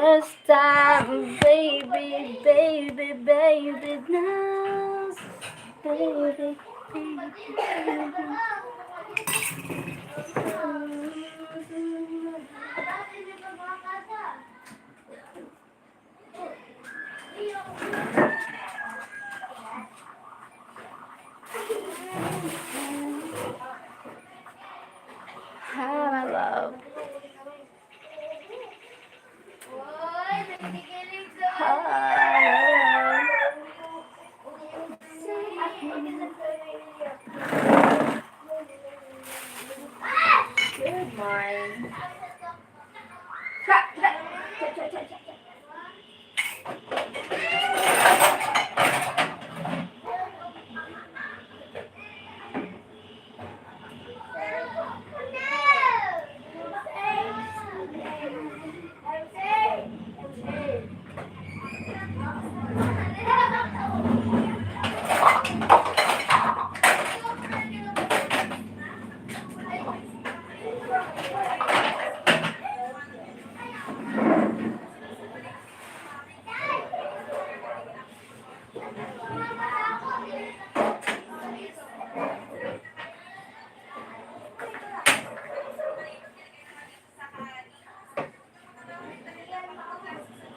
first time, baby, baby, baby, now, baby, baby. Hi, my love. Hi. Good morning.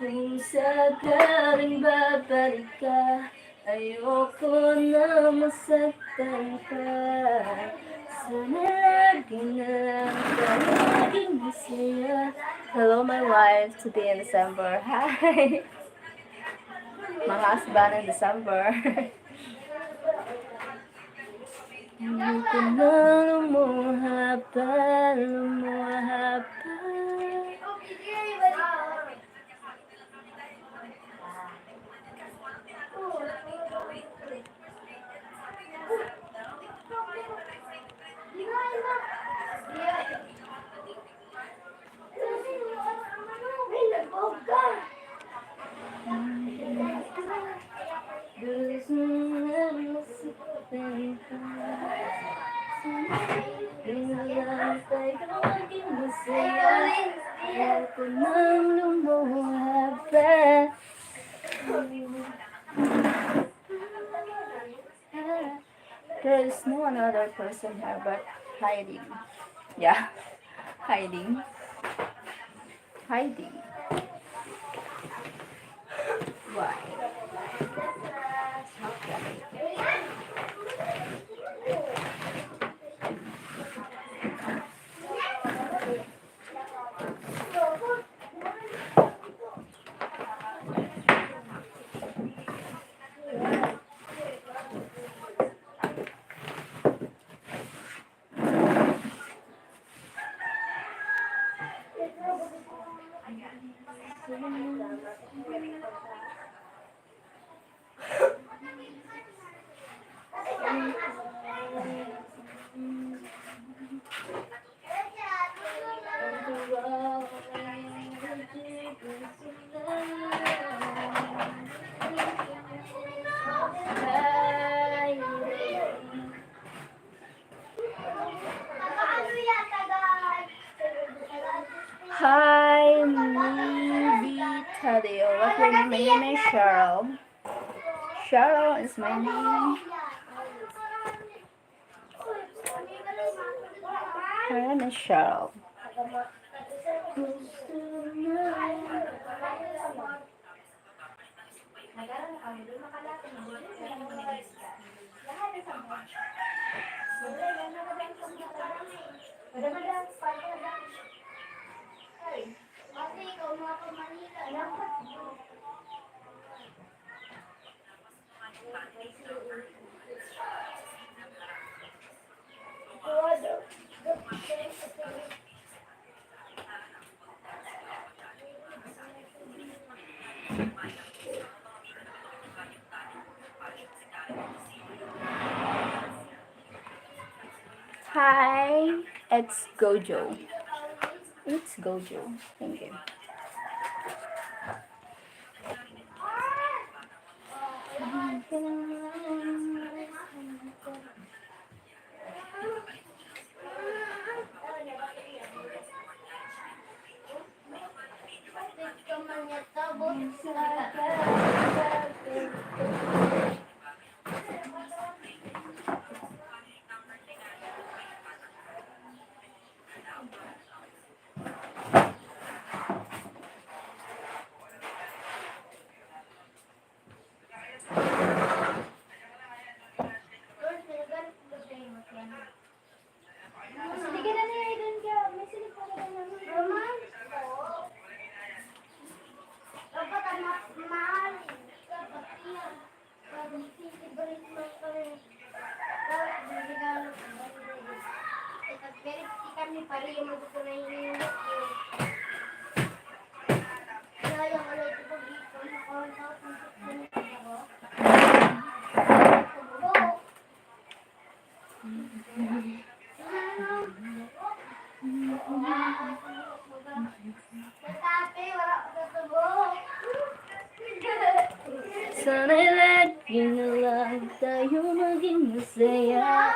Kung sakaling babalik ka, ayoko na masaktan ka. Sana lagi na lang palaging masaya. Hello, my wife, today in December. Hi! Mga husband in December. Ayoko na lumuha pa, lumuha pa. Ayoko nang lumuha pa. There is no another person here but hiding. Yeah, hiding. Hiding. Why? Hi, Maybe Tadeo. What's your name? My name is Sheryl. Sheryl is my name. My name is Sheryl. Hi, it's Gojo. It's Gojo. Thank you. Sige na niya, doon ka. May silip pa ka naman. Roman? Dapat ang mahal. Dapat yan. Dapat sisibalik mo ka rin. Dapat regalo ka rin. Pero kami pala yung magkukunan yung kaya yung ulit ito dito. Nakawal tapos ako. Sana'y lagi na lang tayo maging masaya.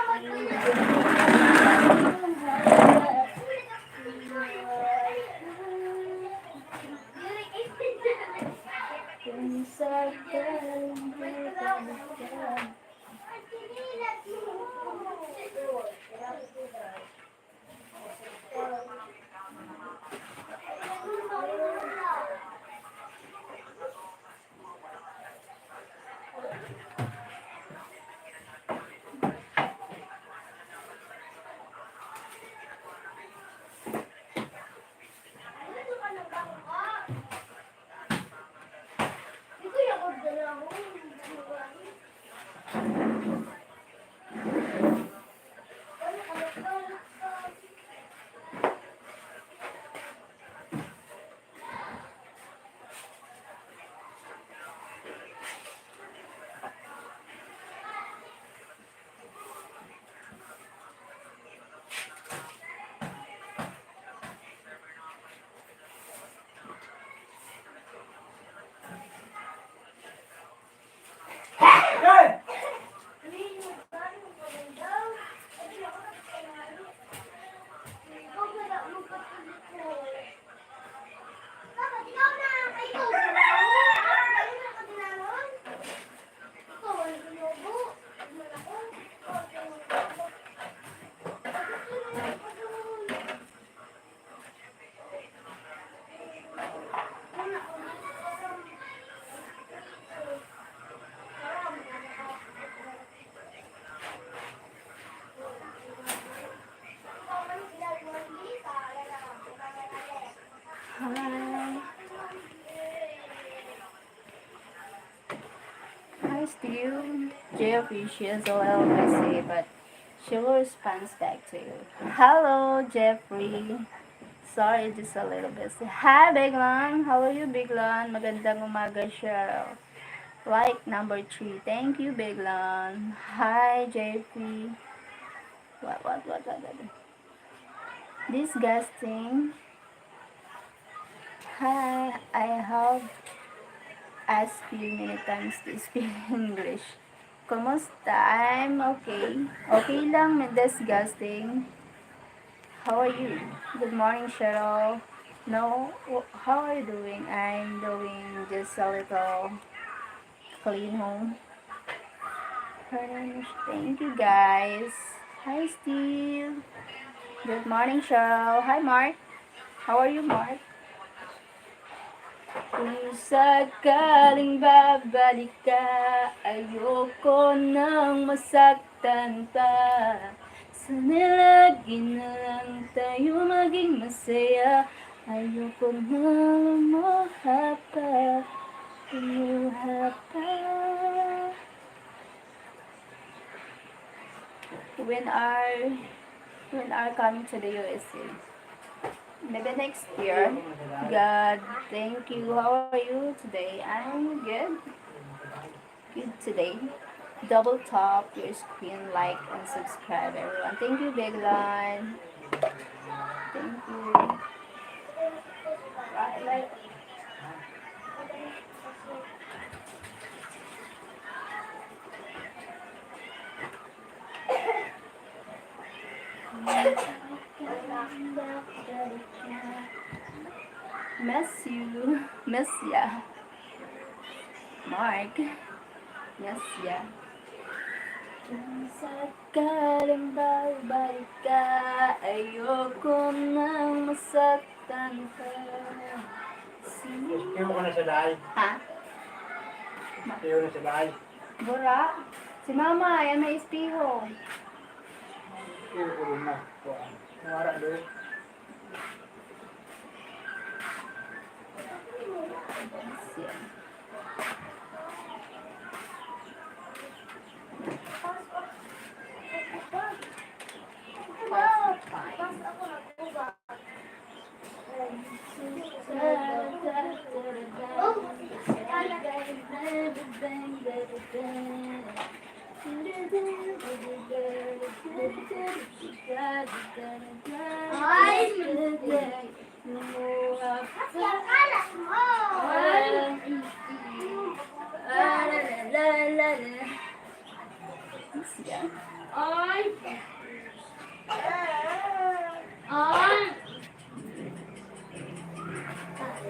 Kung sa Hi Steve. Jeffrey, she is a little busy, but she will respond back to you. Hello, Jeffrey. Sorry, just a little busy. Hi, Biglan. How are you, Biglan? Magandang umaga, Sheryl. Like number 3. Thank you, Biglan. Hi, Jeffrey. What? Disgusting. Hi, I have asked you many times to speak English. Kumusta? I'm okay. Okay lang, disgusting. How are you? Good morning, Sheryl. No, how are you doing? I'm doing just a little clean home. Thank you, guys. Hi, Steve. Good morning, Sheryl. Hi, Mark. How are you, Mark? Kung sakaling babalik ka, ayoko nang masaktan pa. Sana lagi na lang tayo maging masaya. Ayoko nang lumuha pa. When are coming to the USA? Maybe next year. God, thank you. How are you today? I'm good. Good today. Double tap your screen, like and subscribe, everyone. Thank you, Big Line. Thank you. Right. Miss ya. Mark. Miss ya. Kung sakaling babalik ka, ayoko nang masaktan ka. Istiyo ko na sa dahil. Ha? Istiyo na sa dahil. Bura? Si Mama, yan may ispiho. Yeah.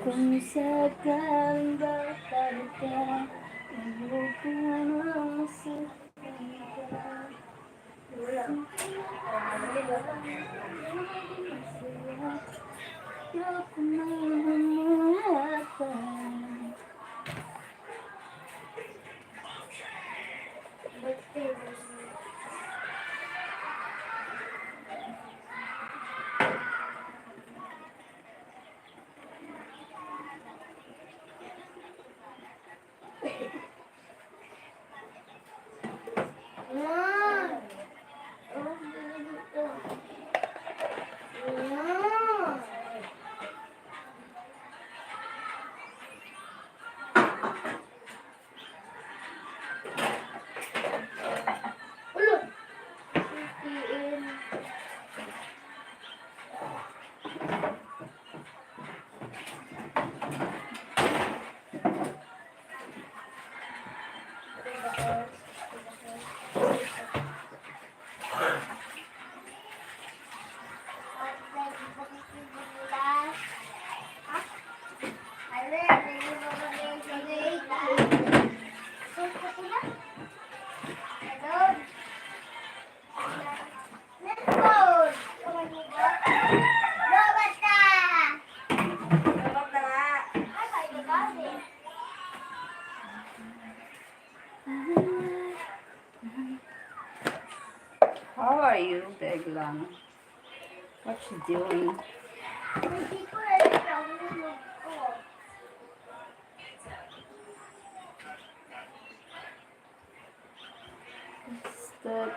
Kung sakaling babalik ka, ayoko na masaktan ka. Ayoko na lumalaban. How are you, Beglang? What you doing? Stop.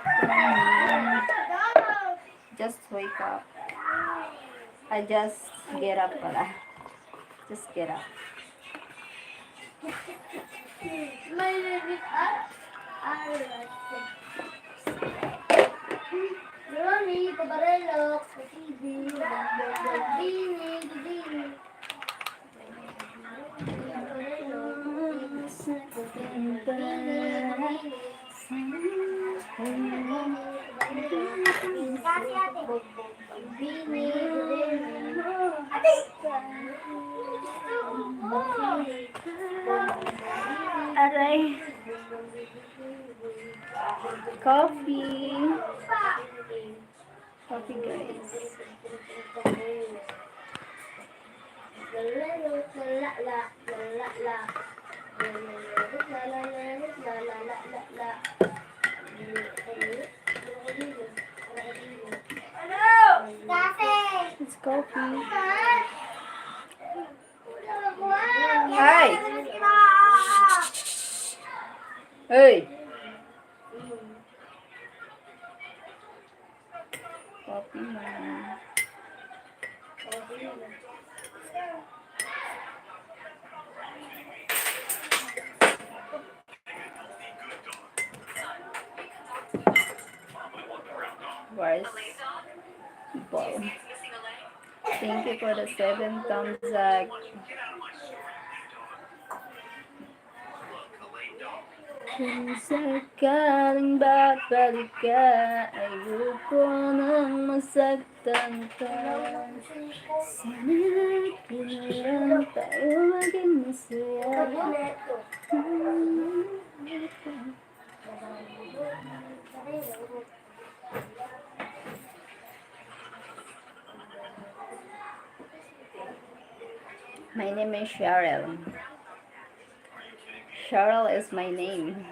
Just wake up. I just get up pala. Just get up. Ronnie, pabarelok, sa TV, Dini, Dini. Aray. Coffee. Coffee, guys. It's coffee. Hi. Hey. Coffee man. Where's people? Thank you for the 7 thumbs up. Kung sakaling babalik ka, ayoko nang masaktan ka. Sana kailan tayo maging masaya. My name is Sheryl. Sheryl is my name.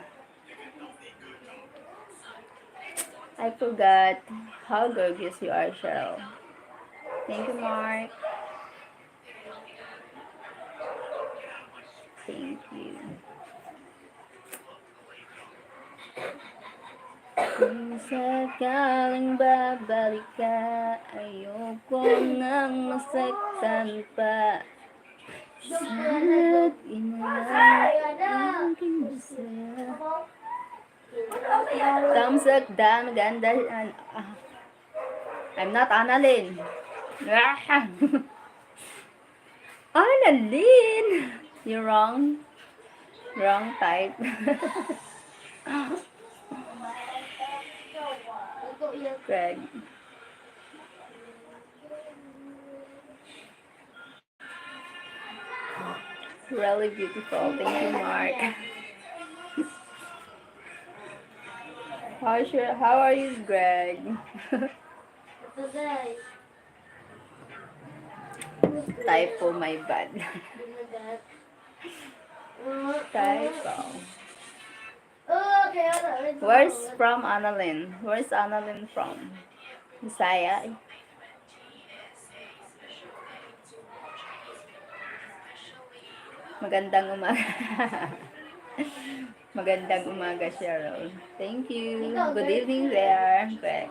I forgot. How gorgeous you are, Cheryl. Thank you, Mark. Thank you. Kung sakaling babalik ka, ayoko nang masaktan pa. Sana'y inalagin masaya. Thumbs up, maganda. I'm not Annalyn. Annalyn! You're wrong. Wrong type. Greg. Really beautiful. Thank you, Mark. How are you, Greg? Typo, my bad. Typo. Where's from Annalyn? Where's Annalyn from? Bisaya? Magandang umaga. Magandang umaga, Cheryl. Thank you. Good evening there. Greg.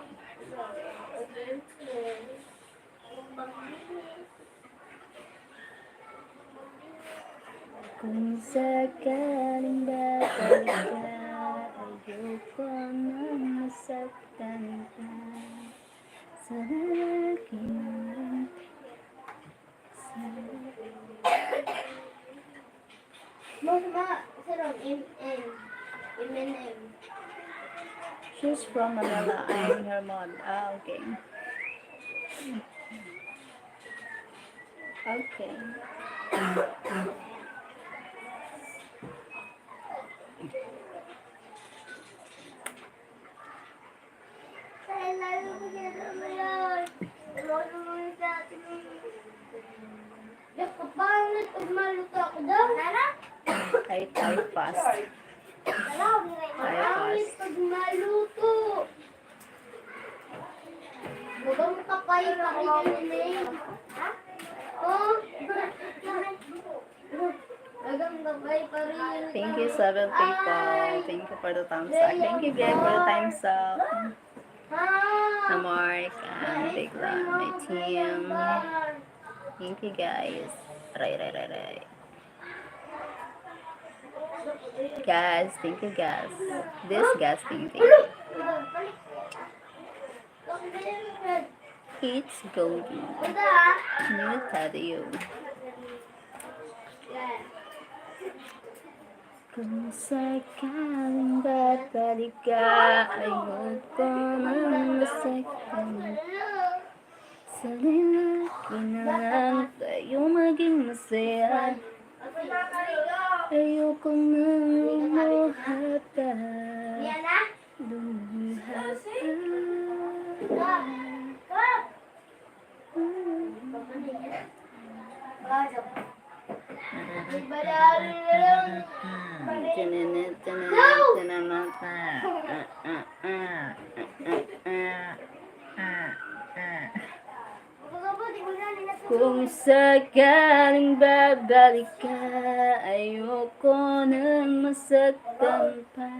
Kung sakaling babalik ka, ayoko nang masaktan ka. Sa aking She's from Manila. I'm her mom. Okay. Okay. Kapangit pag maluto ako daw. I type fast. Kapangit pag maluto. Babang kapay pa rin. Oh. Bagang kapay pa rin. Thank you, 7 people. Thank you for the thumbs up. Thank you, Greg, for the thumbs up. Na Mark and Bigla, my team. Thank you, guys. Right. Guys, thank you, guys. Disgusting, thank you. It's golden. New tattoo. Kung sakaling babalik ka, ayoko nang masaktan. Sa lalaki na lang tayo maging masaya. Ayoko nang lumuha pa. Lumuha Kung sakaling babalik ka, ayoko nang masaktan pa.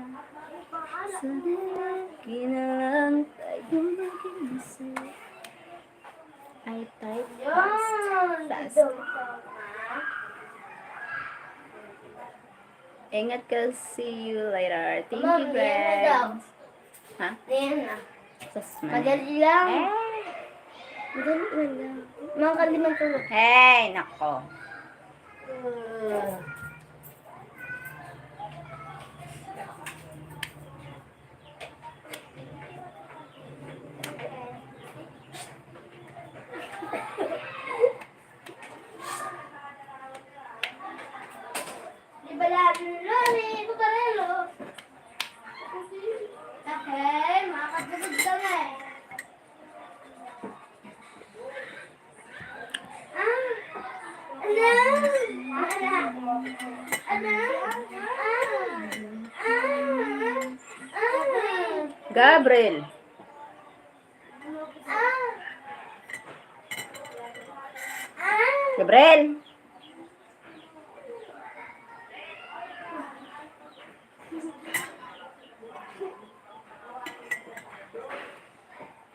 Sa lalaki na lang tayo maging masaya. I type fast. Ingat ka, see you later. Thank you, Greg. Ha? Ayan na. Sasman. Madali lang. Madali lang. Mga kalimang tulog. Hey, nako. Di ba lahat ng loni? Kukarelo. Okay, makakatagod kami. Gabriel. Gabriel!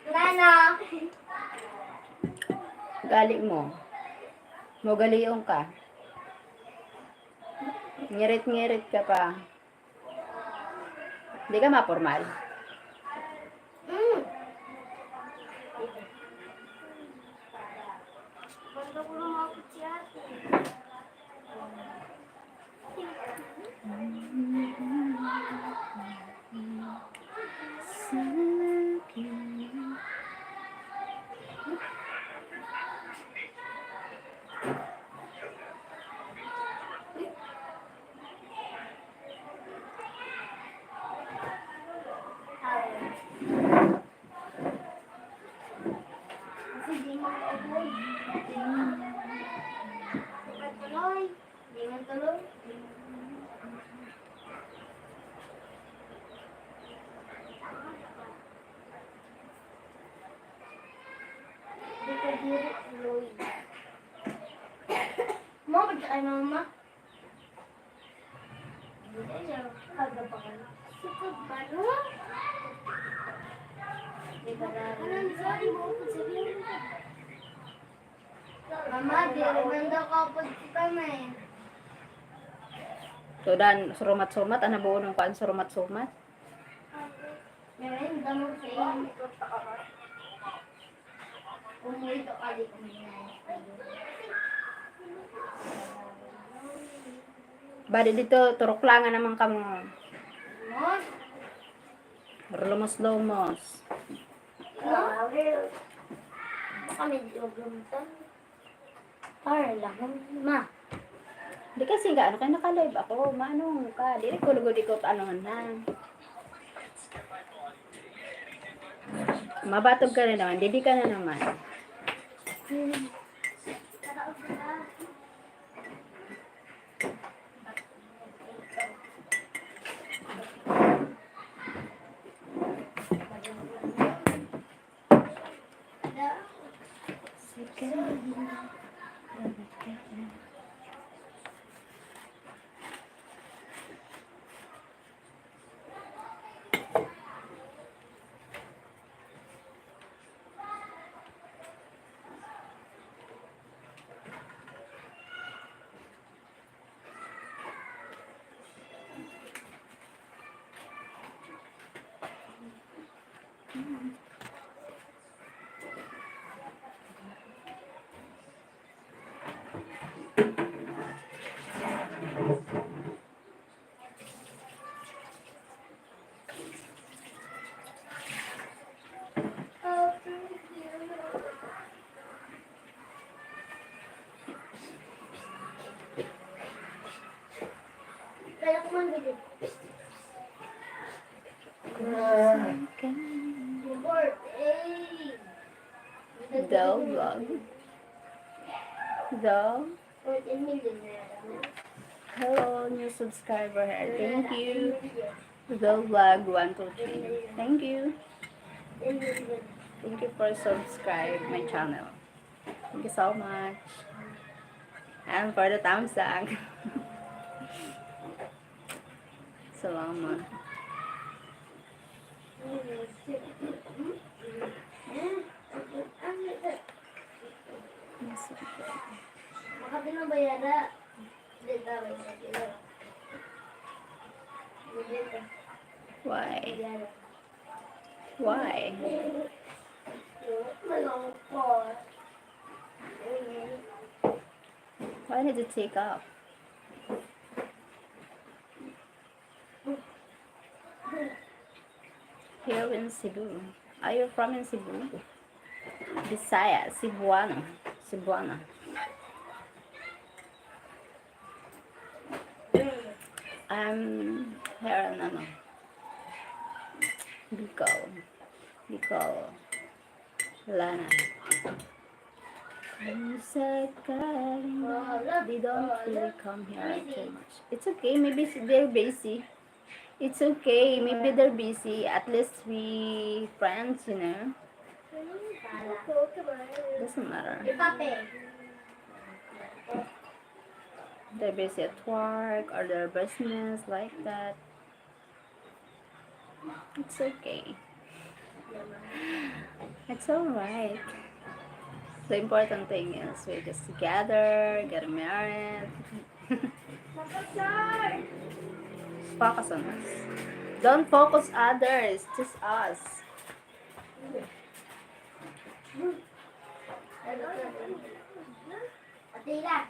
Nana! Gali mo. Mogaliong ka. Ngirit-ngirit ka pa. Hindi ka mapormal. Banda ko lang ako si ate. Kasi di man tuloy. Tuloy. Di man tuloy. Di ka diri tuloy. Mo ba kay mama? Hindi niya kagabangan. Sipag ba no? Di ba na? Anong sorry mo ko sabihin mo? Mama, di rin daw kapag kita na eh. So, dan, surumat-sumat. Ano buo ng paan surumat-sumat? Ngayon, damo sa iyo. Umuwi to kali Badi dito, turok lang naman ka mo. Mos? Lumos-lumos. Baka medyo gumtan. Para lang, ma. Di kasi nga, ano kayo naka-live ako. Maano ka. Di ko lugod ikot ano na. Mabatog ka na naman. Didi ka na naman. Kaya ko man bilid. Birthday! The vlog. The 14 million na yan. hello new subscriber here. Thank you. The vlog 1, 2, 3. Thank you. 10 million. Thank you for subscribe my channel. Thank you so much. And for the thumbs up. Salamat. Makati ng bayara. Dito, dito. Dito. Why? Bayara. Why? Malungkot. Why did it take off? Here in Cebu. Are you from in Cebu? Bisaya, Cebuano. Cebuana. I'm here in ano, Bicol. Bicol. Lana. They don't really come here too much. It's okay. Maybe they're busy. It's okay. Maybe they're busy. At least we friends, you know. Doesn't matter. Ipape. they're busy at work or their business like that. It's okay. It's alright. The important thing is we just gather, get married. Focus on us. Don't focus others, just us. Tila.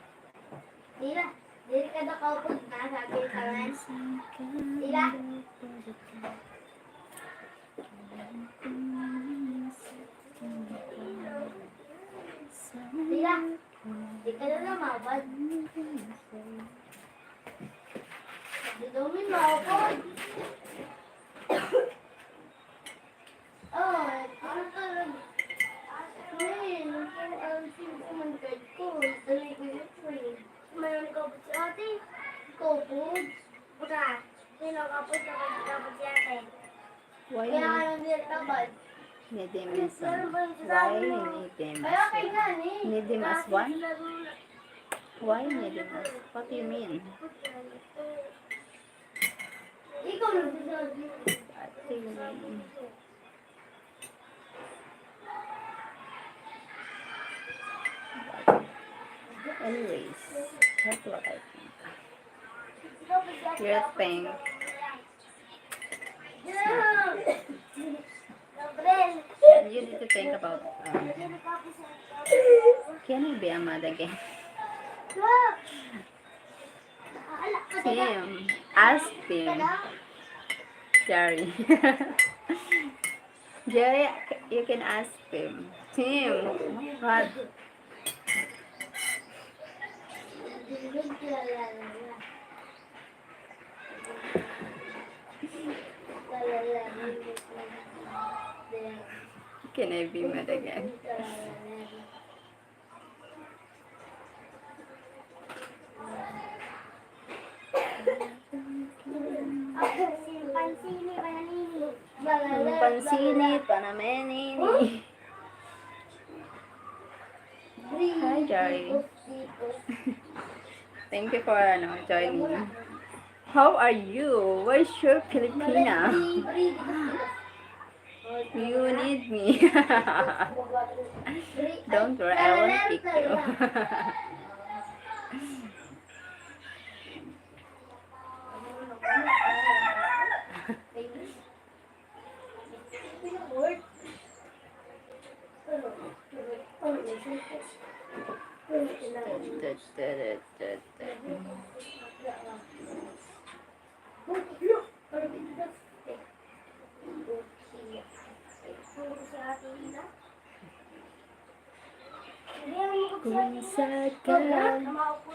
Tila. Dili ka na kaupod na sa aking tangan. Tila. Tila. Di ka na namabad. Di domin maupod. Oh, ano ka lang? Ngayon, ang simpuman ko. Dali ko yun. Mayroon ka po si ate. Kopod. Puta. Sino ka po sa kapag si ate? Why Kaya ka lang din kapag. need him as why need him Kaya as kay nga ni. need him as one? Why need him as? What do you mean? Ikaw lang din. I think anyways, that's what I think. You think you need to think about can he be a mother again? Tim, ask Tim. Jerry. Jerry, you can ask him. Tim, what? Can I be mad again? Pansini, panamenini. Hi, Jerry. Thank you for joining. How are you? Where's your Filipina? You need me. Don't worry, I won't pick you.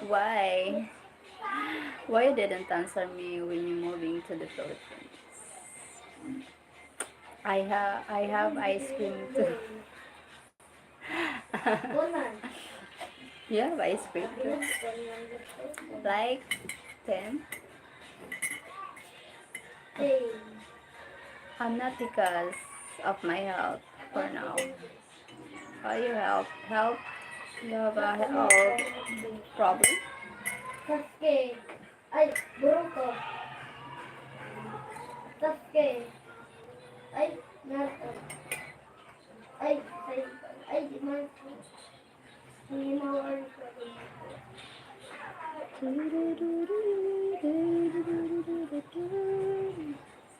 Why? Why you didn't answer me when you moving to the Philippines? I have ice cream too. You have ice cream too? Like 10? I'm not because of my health for now. How you help? Help? You have a health problem? Sasuke. Ay, burong ko. Sasuke. Ay, nato. Ay, di man. Hindi mawari ko.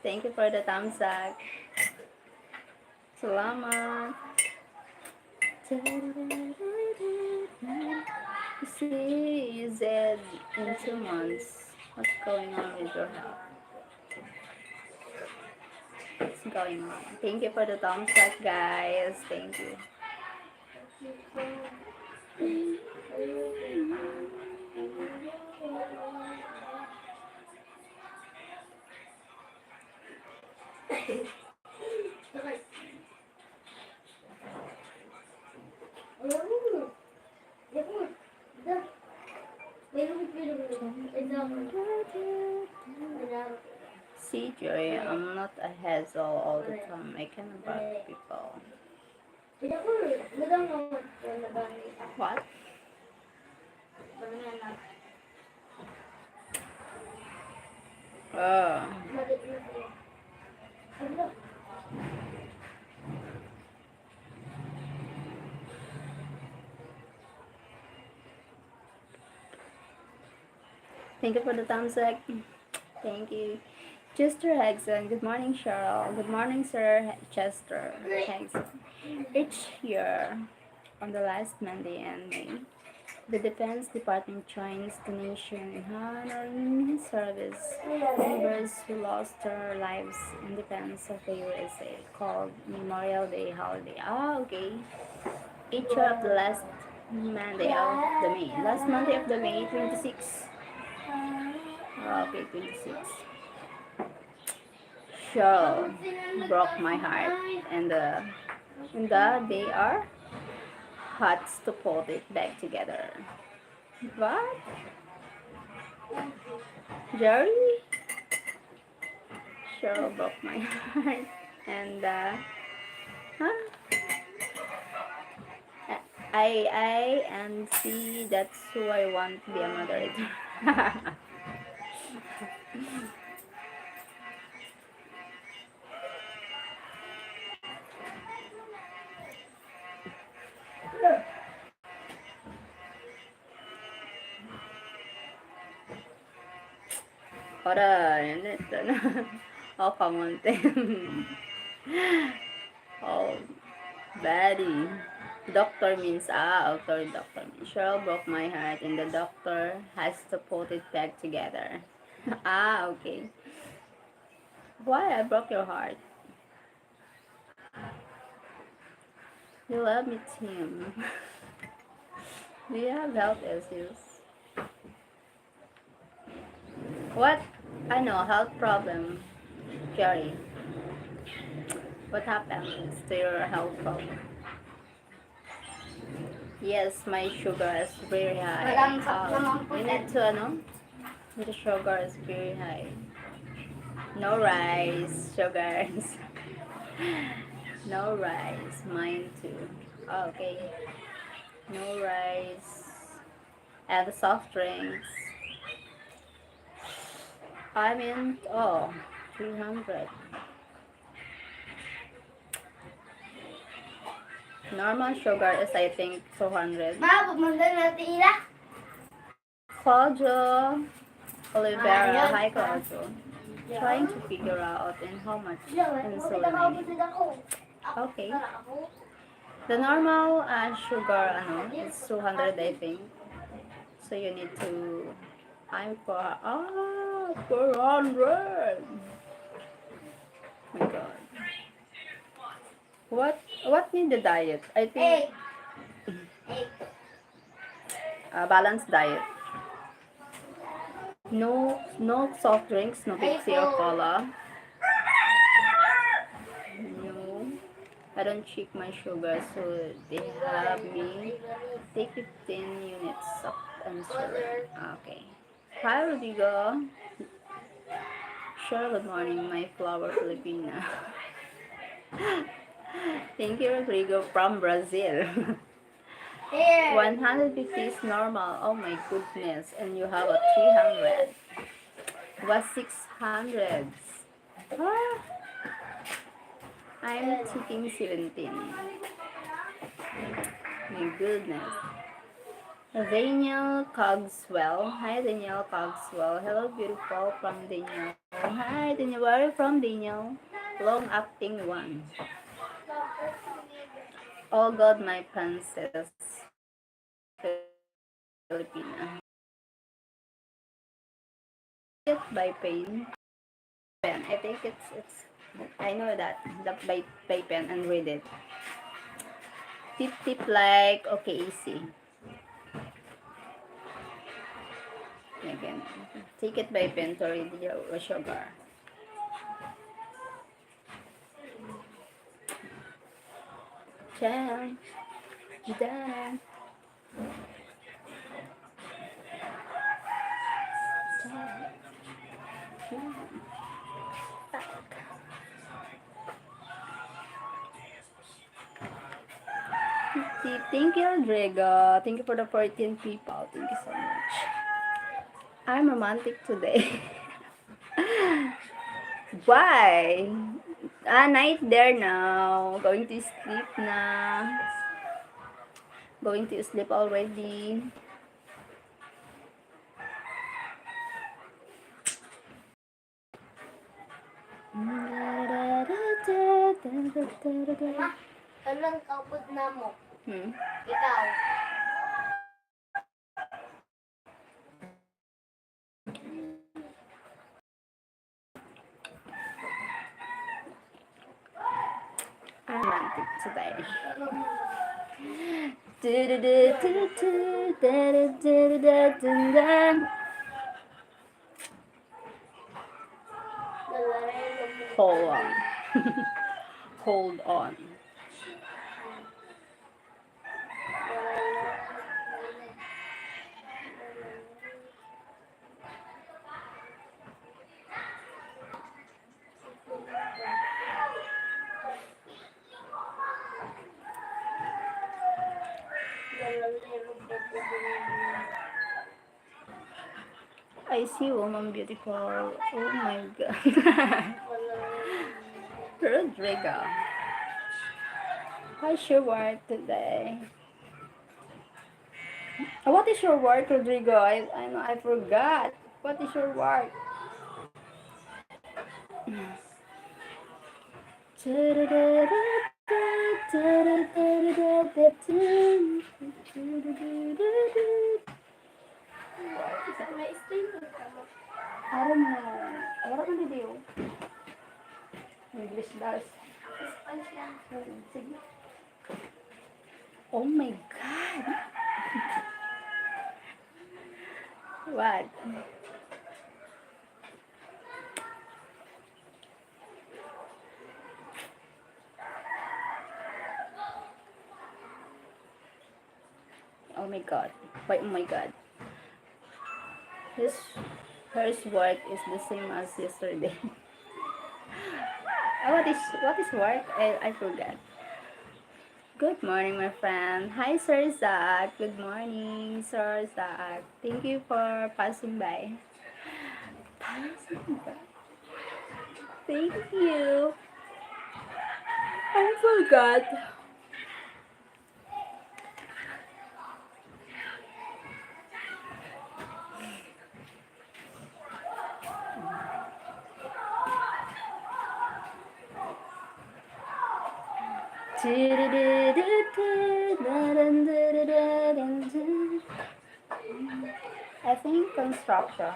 Thank you for the thumbs up. Salamat. See, you said in 2 months. What's going on with your health? What's going on? Thank you for the thumbs up, guys. Thank you. See, Joy, I'm not a hassle all the time. I can bug people. What? Oh. Maliit na siya. Ano? Thank you for the thumbs up. Thank you. Chester Hegson. Good morning, Cheryl. Good morning, Sir Chester Hegson. Each year, on the last Monday in May, the Defense Department joins the nation in honoring service members who lost their lives in defense of the USA, called Memorial Day holiday. Ah, okay. Each year of the last Monday of the May. Last Monday of the May, 26. Okay, 26. Cheryl broke my heart, and they are hot to put it back together. What? Jerry? Cheryl broke my heart, and huh? I and C. That's who I want to be a moderator. Ora, ito na. Oh, kamonte. Oh, Betty. Doctor means, doctor means. Cheryl broke my heart and the doctor has to put it back together. Okay. Why I broke your heart? You love me, Tim. Do you have health issues? What? I know, health problem. Jerry. What happened to your health problem? Yes, my sugar is very high. You need to, the sugar is very high. No rice, sugars. No rice, mine too. Okay, no rice. And the soft drinks. I mean, 300. Normal sugar is, I think, 200. Ma, pumunta natin ila. Claudio Olivera, hi Claudio. Trying to figure out in how much insulin I need. Okay. The normal sugar is 200, I think. So you need to, I'm for 400. My God. What need the diet? I think balanced diet. No soft drinks, no Pepsi or cola. No. I don't check my sugar, so they have me take 15 units of insulin. Okay. Hi, Rodrigo. Sure, good morning, my flower Filipina. Thank you, Rodrigo, from Brazil. 150 is normal. Oh my goodness. And you have a 300. Was 600. Ah, I'm taking 17. My goodness. Daniel Cogswell. Hi, Daniel Cogswell. Hello, beautiful, from Daniel. Hi, Daniel. Where are you from, Daniel? Long acting one. Oh God, my princess, Filipina. It by pen. I think it's. I know that by pen and read it. Tip like okay, easy. Again, take it by pen to read your sugar. Jam, jam, Thank you, Rodrigo. Thank you for the 14 people. Thank you so much. I'm romantic today. Why? Night there now. Going to sleep na. Going to sleep already. Ma, anong kapod na mo? Hmm? Ikaw. Romantic today. Hold on. Hold on. I see woman beautiful. Oh my god. Rodrigo. How's your work today? What is your work, Rodrigo? I know I forgot. What is your work? I don't know. What can you do? English does. Sige. Oh my god. What? Oh my god. Wait, oh my god. His Hers work is the same as yesterday. What is work? I forgot. Good morning, my friend. Hi, Sir Zach. Good morning, Sir Zach. Thank you for passing by. Passing by. Thank you. I forgot. I think construction.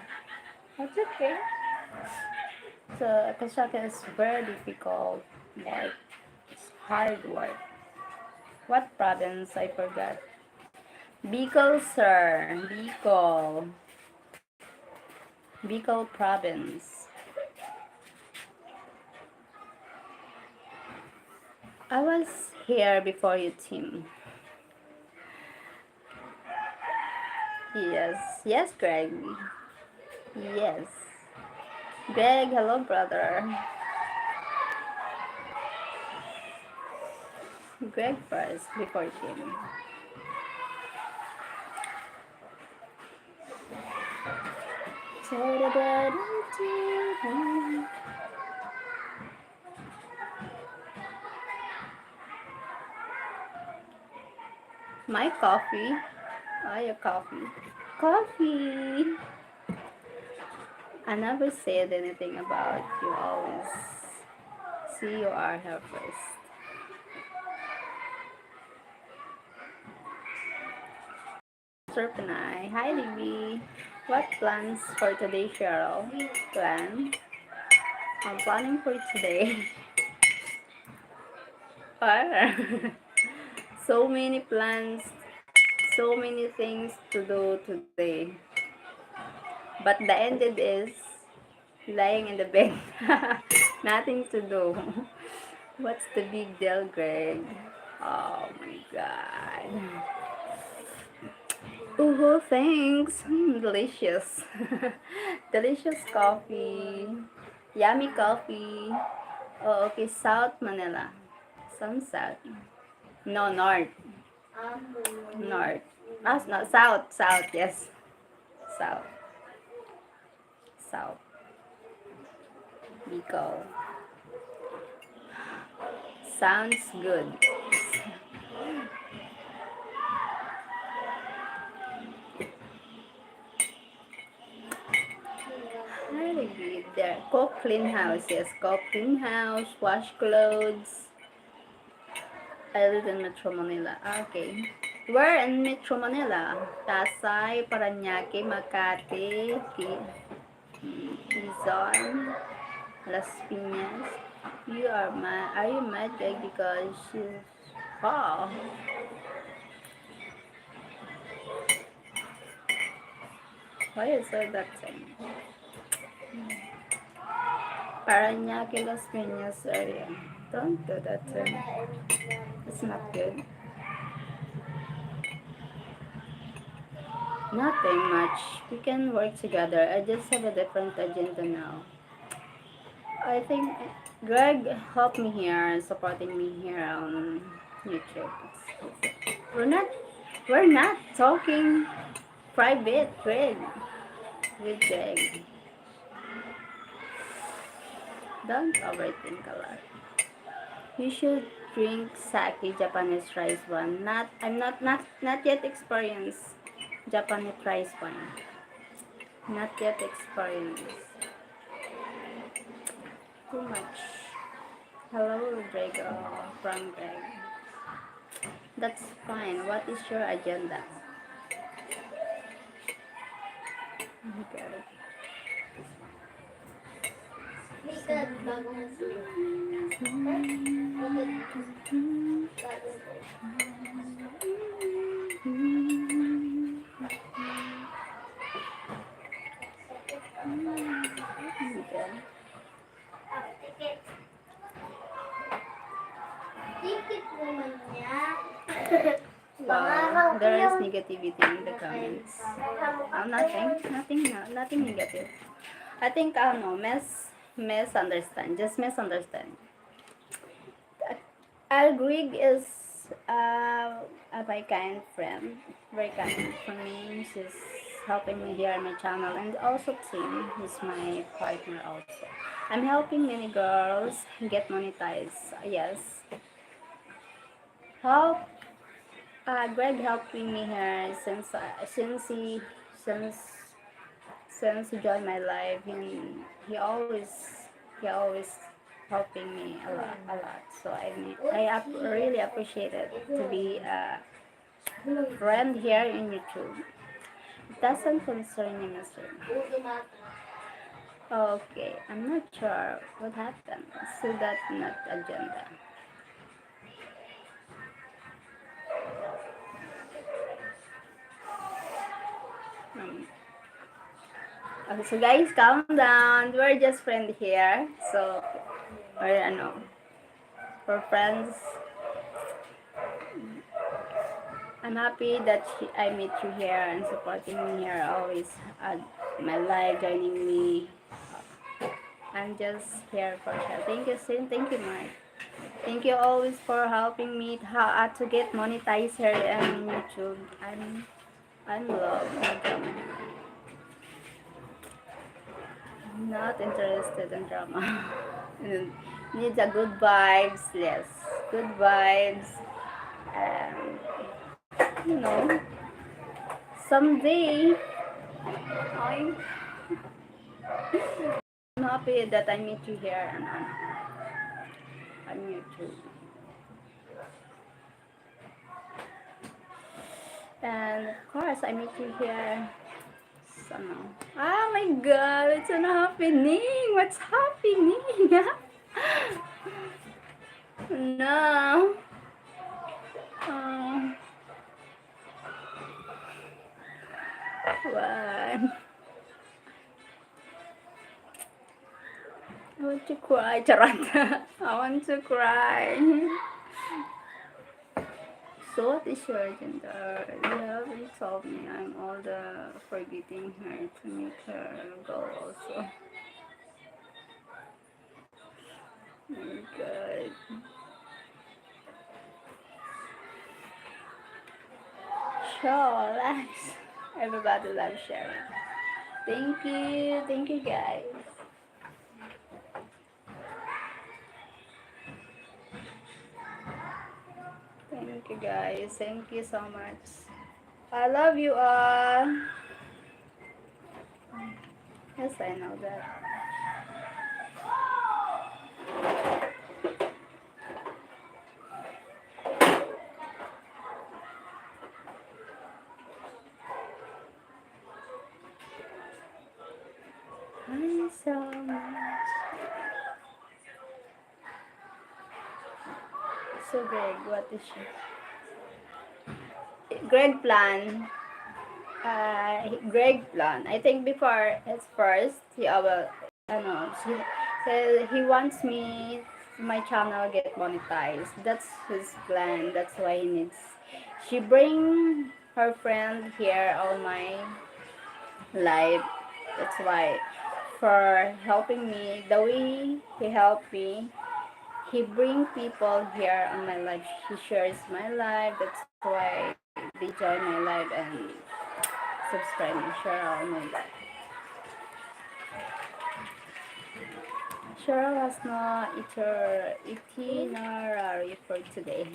That's okay. So construction is very difficult. Like it's hard work. What province? I forgot. Bicol, sir. Bicol. Bicol province. I was here before you, Tim. Yes. Yes, Greg. Yes. Greg, hello, brother. Greg first before Tim. My coffee. Oh, your coffee. Coffee. I never said anything about you. Always see you are here first. Serpenai. Hi, Libby. What plans for today, Cheryl? Plan? I'm planning for today. Ah, so many plans, so many things to do today. But the ended is lying in the bed. Nothing to do. What's the big deal, Greg? Oh my god. Oh, thanks. Delicious. Delicious coffee. Yummy coffee. Oh, okay. South Manila. Some south. No, north. North. Ah, no, south. South, yes. South. South. Bicol. Sounds good. Highly good there. Cook, clean house. Yes, cook, clean house, wash clothes. I live in Metro Manila. Okay. Where in Metro Manila? Pasay, Paranaque, Makati, Quezon, Las Piñas. You are mad. Are you mad, Greg? Because she's... Oh, why is there that thing? Paranaque, Las Piñas area. Don't do that thing. It's not good. Nothing much. We can work together. I just have a different agenda now. I think Greg helped me here, supporting me here on YouTube. We're not, we're not talking private, Greg. With Greg. Don't overthink a lot. You should drink sake, Japanese rice wine. Not yet experienced Japanese rice wine. Not yet experienced. Too much. Hello, Greg, from Greg. That's fine. What is your agenda? Okay. Bigat bago mo sila. Okay. Tikit. Tikit naman niya. Wow, there is negativity in the comments. Oh, nothing negative. I think no, misunderstand, just misunderstand. Greg is my kind friend, very kind for me. She's helping me here on my channel, and also Tim is my partner also. I'm helping many girls get monetized. Yes, help. Greg helping me here since since he joined my life, and he always helping me a lot. So really appreciate it to be a friend here in YouTube. It doesn't concern you, Mister. Okay, I'm not sure what happened. So that not agenda. Um, okay, so guys, calm down. We're just friends here. So, we're we're friends. I'm happy that I meet you here and supporting me here always at my life, joining me. I'm just here for sure. Thank you, Sin. Thank you, Mike. Thank you always for helping me to get monetized here on YouTube. I'm love. Not interested in drama. Needs a good vibes. Yes, good vibes. And you know, someday I'm happy that I meet you here and on YouTube. And of course, I meet you here. So, oh my god, it's not happening. What's happening? No. Oh, what? I want to cry, Charanta. I want to cry. So what is your agenda? You haven't told me. I'm all the forgetting her to meet her go also. Oh my god. Sure, relax. Everybody loves sharing. Thank you guys. you guys. Thank you so much. I love you all. Yes, I know that. I so much. So Greg, what is she? Greg plan. Greg plan. I think before it's first, he wants me my channel get monetized. That's his plan. That's why he needs. She bring her friend here on my live. That's why for helping me the way he helped me. He bring people here on my life. He shares my life. That's why they join my live and subscribe and share all my life. Cheryl has no itinerary for today.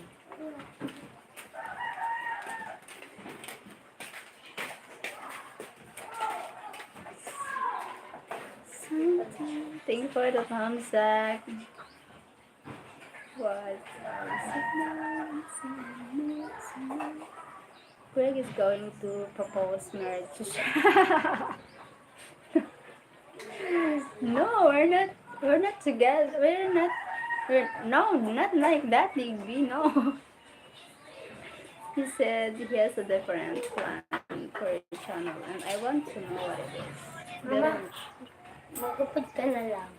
Thank you for the thumbs up. What? Greg is going to propose marriage to Cheryl. No, we're not. We're not together. We're not. No, not like that, Digby. No. He said he has a different plan for his channel, and I want to know what it is. Mama, Then, magkapag ka na lang.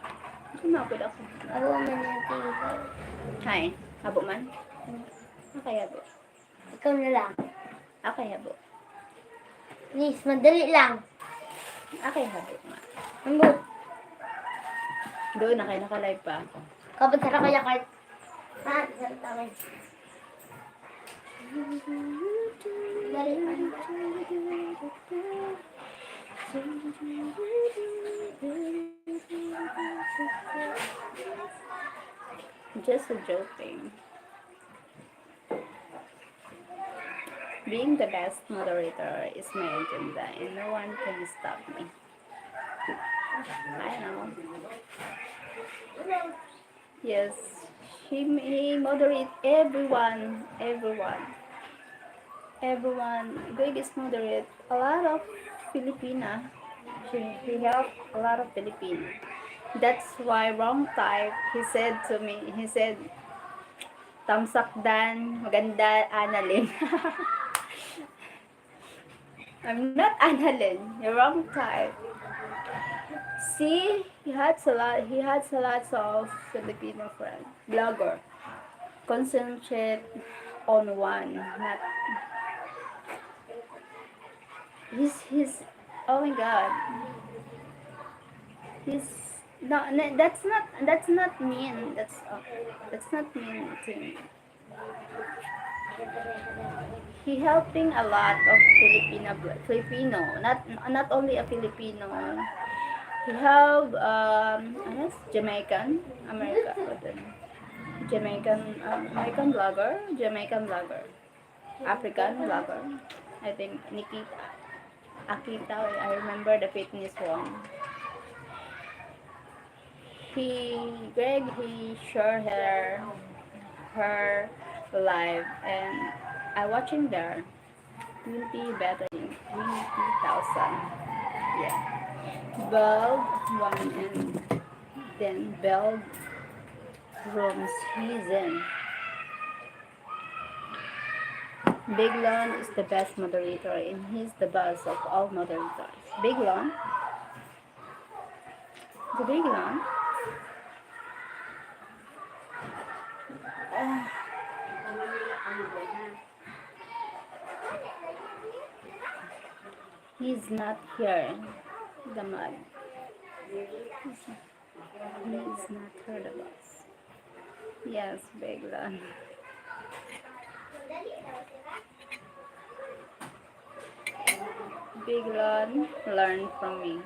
kumapit ako. Awa man yung tingin. Hi. Habo man? Okay, habo. Ikaw na lang. Okay, habo. Please, madali lang. Okay, habo nga. Ambot. Doon, naka-live pa ako. Kapag sarap kaya kahit. Ha? Sarap tayo. Dali man. Just a joking. Being the best moderator is my agenda, and no one can stop me. I know. Yes, he moderate everyone. Greg is moderate a lot of Filipina. He helped a lot of Filipina. That's why wrong type. He said to me. He said, "Tamsak Dan, maganda Annalyn." I'm not Annalyn. You're wrong type. See, he has a lot. He has a lot of Filipino friends. Blogger. Concentrate on one. Not. He's. Oh my God. He's. No, no, that's not mean. That's not mean to me. He helping a lot of Filipino, not only a Filipino. He have ano, Jamaican, Jamaican blogger, African blogger. I think Akita. I remember the fitness one. He share her live, and I watching there 20 better than 20,000. Yeah. Bell one, and then Bell rooms he's in. Big Lon is the best moderator, and he's the boss of all moderators. Big Lon? The Big Lon? He's not here. The mug. He's not heard of us. Yes, Big Lon. Big Lon, learn from me.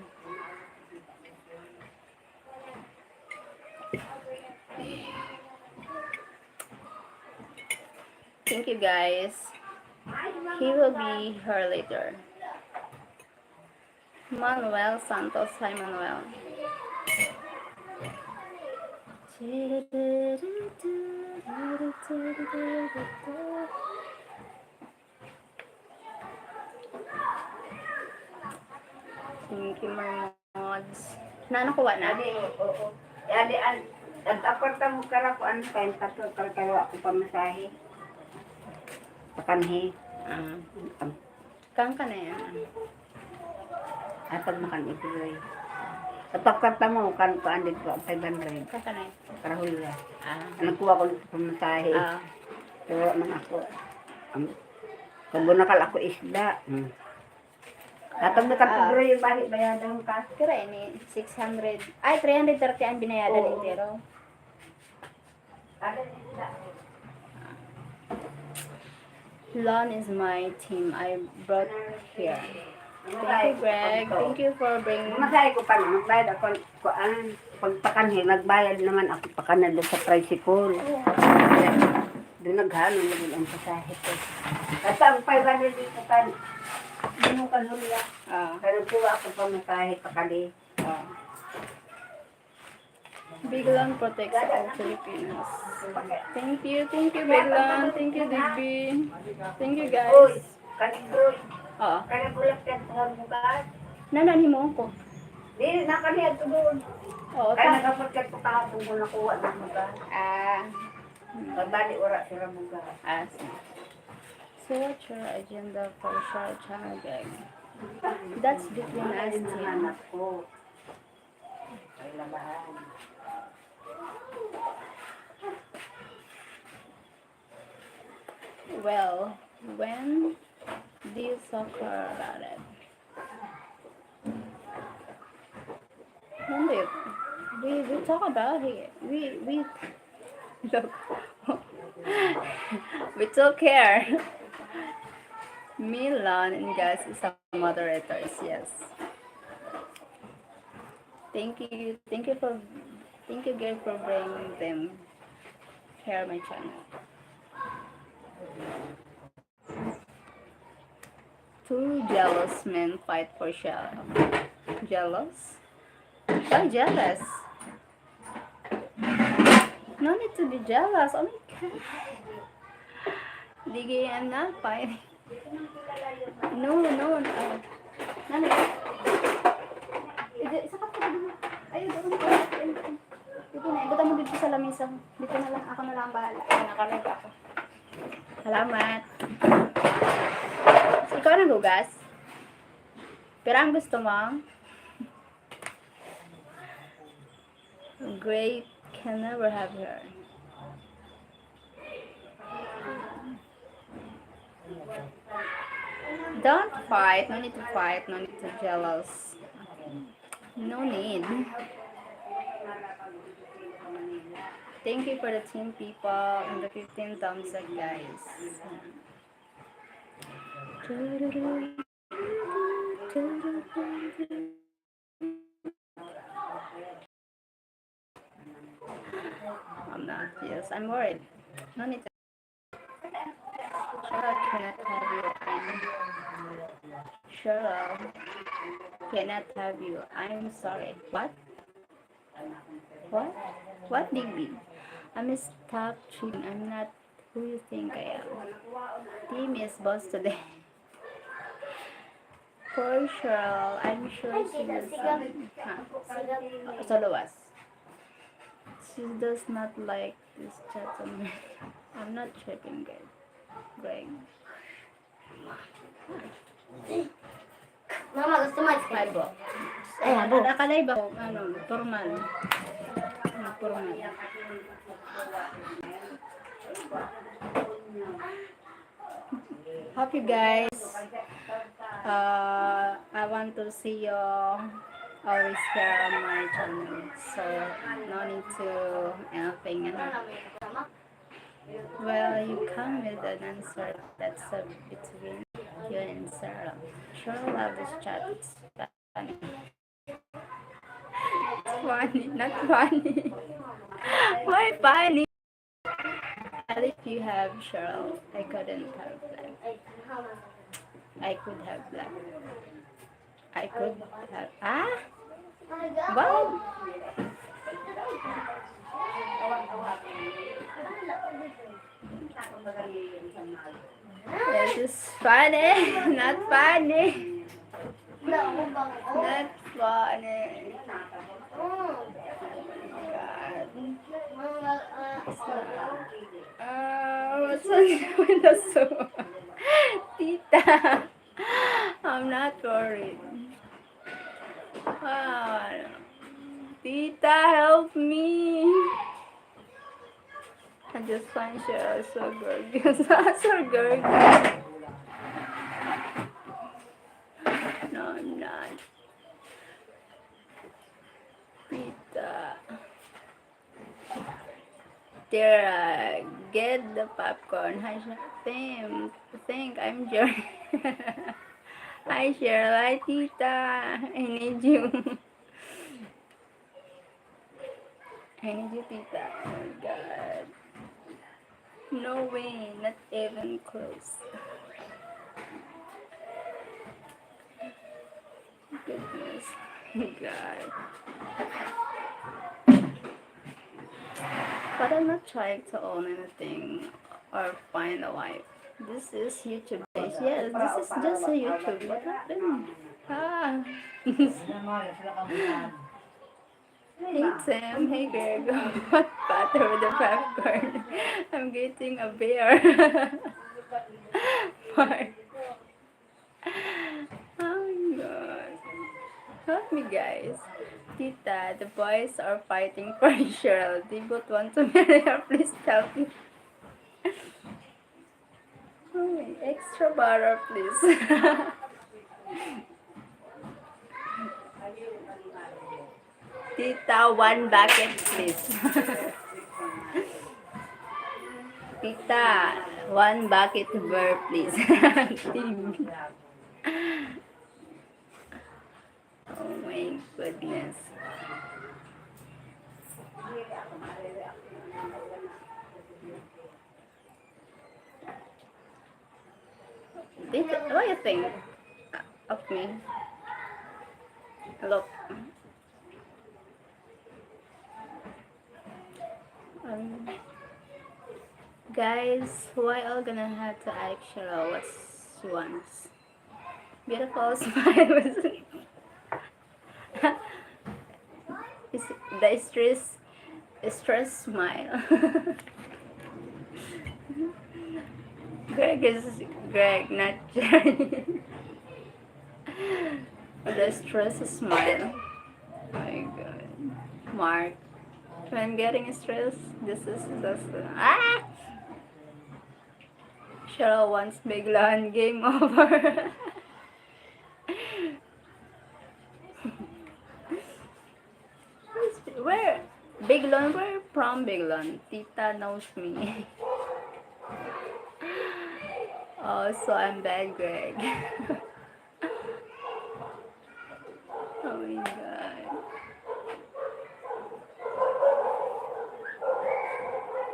Thank you, guys. He will be here later. Manuel Santos. Hi, Manuel. Thank you, Marmods. Nanakuha na? Oo. Adi, nag-aparta mo kara ko ano kain pato karo ako pamasahe. Pakanhi. Kang ka na yan. Atag makan ituloy. Tapakta mo kan ko andit ko 500. Kang ka na yan. Karahulya. Ah. Nagkuha ko ng pamasahe. Ah. Pero man ako. Kabunakal ako isda. Atag nakapagro yung bahit bayadan ka. Kira ini 600. Ay, 330 ang binayadan Oo. entero. Ada isda. Lon is my team. I brought here. Thank you, Greg. Thank you for bringing. Masahe ko pa na, magbayad ako, pagpakanhi, nagbayad naman ako pakanan doon sa tricycle. Doon naghalo na doon ang pasahe ko. Kasi ang 500 dito kan, yung kalulya. Kaya nagkuha ako pa masahe pakali. Biglan protects all Filipinos. Thank you, Biglan. Thank you, Digby. Thank you, Uy, guys. kanibroy, Oo. kanibulak yan sa bukas. Nanan mo ko. Di, nakaniyad ko doon. Oo, Kaya nagkapagkat ko kahapon ko nakuha ng bukas. Ah. Pagbali oras sila bukas. So what's your agenda for Share Channel, Greg? That's between us, Ang team. anak ko. Ay labahan. Well, when do you soccer about it? When do we talk about it? We look. We took care. Milan and guys is some moderators, yes. Thank you guys for bringing them here my channel. Two jealous men fight for Sheryl. Jealous? Why jealous? No need to be jealous. Oh my god. Diggy, I'm not fighting. No. Nani? Isa ka pa dito. Ayun, dito na. Ibutan mo dito sa lamisa. Dito na lang. Ako na lang ang bahala. Nakarag ako. Salamat. Ikaw na lugas? Pero ang gusto mo? Great can never have her. Don't fight. No need to fight. No need to jealous. No need. Thank you for the team people and the 15 thumbs up, guys. I'm not. Yes, I'm worried. No need to. Cheryl cannot have you. Cheryl cannot have you. I'm sorry. What? What? What, Digby? I'm a stop cheating. I'm not who you think I am. Team is boss today. For Cheryl, I'm sure she is Solowas. She does not like this gentleman. I'm not tripping, Greg. Mama, gusto mo ice cream? Five. Ay, abo. Nakalay ba? Formal. Formal. Hope you guys I want to see you always here on my channel, so no need to anything. Well, you come with an answer that's between you and Sarah. Sure, love this chat. It's funny. It's funny, not funny. Why funny? I But if you have Cheryl, I couldn't have black. I could have black. I could have. Ah? What? This is funny. Not funny. Not funny. God. What's on the soup? Tita. I'm not worried. Ah, Tita, help me. I just find Cheryl so gorgeous. So gorgeous. No, I'm not. Tita. Tira, get the popcorn. Hi, think I'm Jerry. Hi, Cheryl. Hi, Tita. I need you. I need you, Tita. Oh my God. No way. Not even close. Goodness. God. But I'm not trying to own anything or find a wife. This is YouTube guys. Yes, this is just a YouTube. What happened? Ah. Hey Tim, hey Greg. What butter with the popcorn? I'm getting a bear. Mark. Oh my god. Help me guys. Tita, the boys are fighting for Cheryl. They both want to marry her. Please help me. Oh, my, extra butter, please. Tita, one bucket, please. Tita, one bucket beer, please. Oh my goodness. What do you think of me? Look. Um, guys, why all gonna have to ask Cheryl what she wants? Beautiful smile. Is the stress smile. Greg is Greg, not Jerry. The stress smile. Oh my god. Mark. When I'm getting stressed, this is just ah. Cheryl wants big lawn, game over. Where? Big lawn? Where from Big lawn? Tita knows me. Oh, so I'm bad, Greg. Oh my god.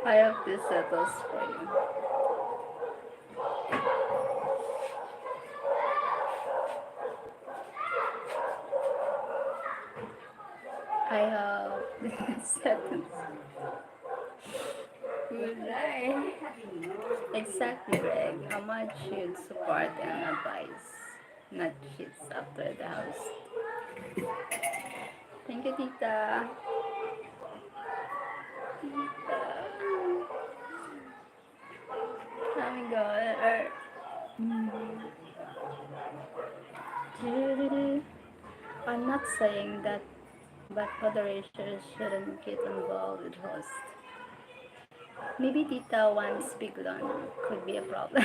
I hope this settles for you. I hope this settles. Good night. Exactly, Greg. How much should support and advice, not cheats after the house. Thank you, Tita. Tita. Oh my god. I'm not saying that, but moderators shouldn't get involved with host. Maybe Tita wants big lawn. Could be a problem.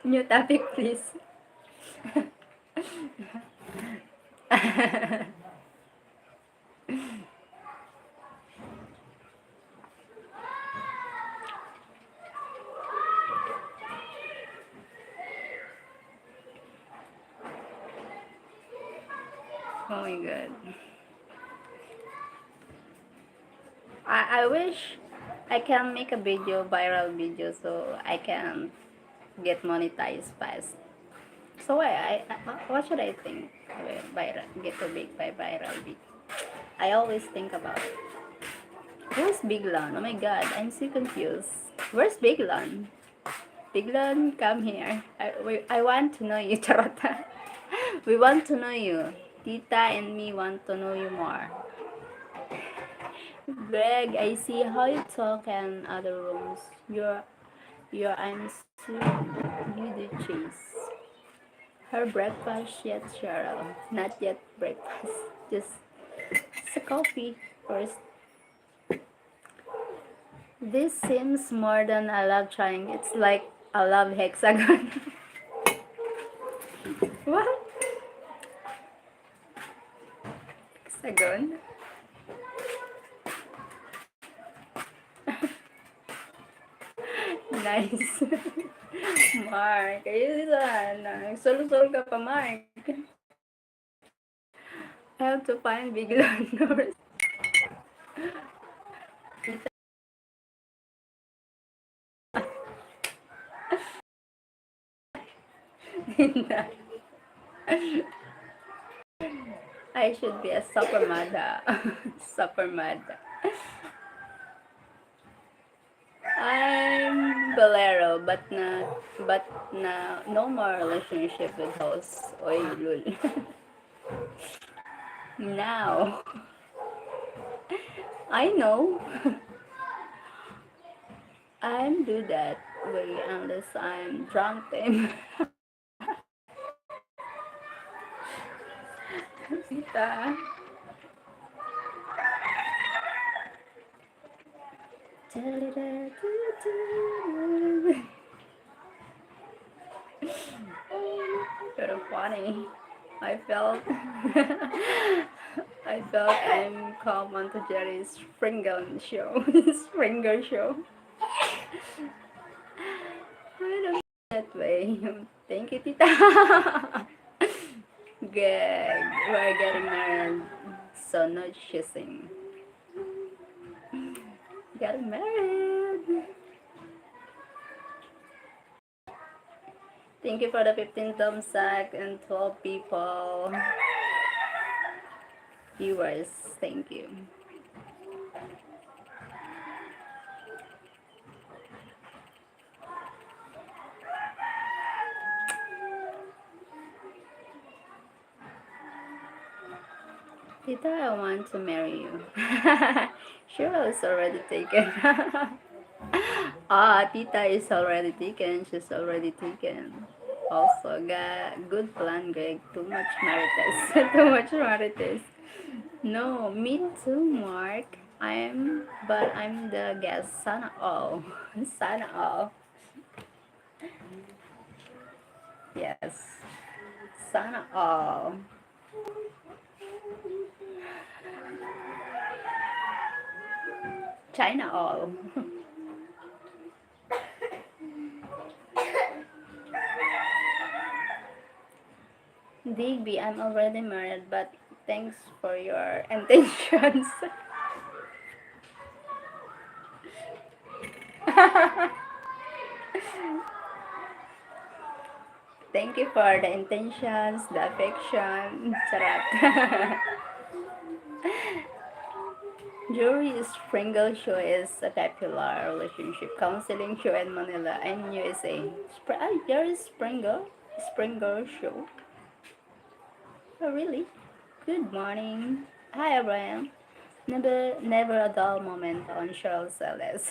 New topic, please. Oh my god. I wish I can make a video, viral video, so I can get monetized fast. So what should I think? Viral, get a big by viral video. I always think about who's Biglan? Oh my god, I'm so confused. Where's Biglan? Biglan, come here. I want to know you, Charota. We want to know you. Tita and me want to know you more. Greg, I see how you talk in other rooms. I'm so you do cheese. Her breakfast yet, Cheryl. Not yet breakfast. Just a coffee first. This seems more than a love triangle. It's like a love hexagon. What? Hexagon? Nice. Mark, ayun sana. Nagsul-sul ka pa, Mark. I have to find big learners. I should be a super mother. Super mother. I'm bolero, but no more relationship with host. Oy, lul. Now, I know I'm do that way unless I'm drunk them. Sita. Pero funny. I felt I felt I'm calm on to Jerry's Springer show. Springer show. I don't that way. Thank you, Tita. Good. We're getting married. So no kissing. Getting married. Thank you for the 15 thumbs up and 12 people. Viewers, thank you. Tita, I want to marry you. Sheryl is already taken. Tita is already taken. She's already taken. Also, good plan, Greg. Too much marites. Too much marites. No, me too, Mark. I'm the guest. Sana all. Sana all. Yes. Sana all. China all. Digby, I'm already married, but thanks for your intentions. Thank you for the intentions, the affection. Charat. Jury Sprinkle Show is a popular relationship counseling show in Manila and USA. Jerry Sprinkle Show. Oh, really? Good morning. Hi, Abraham. Never a dull moment on Cheryl Celes.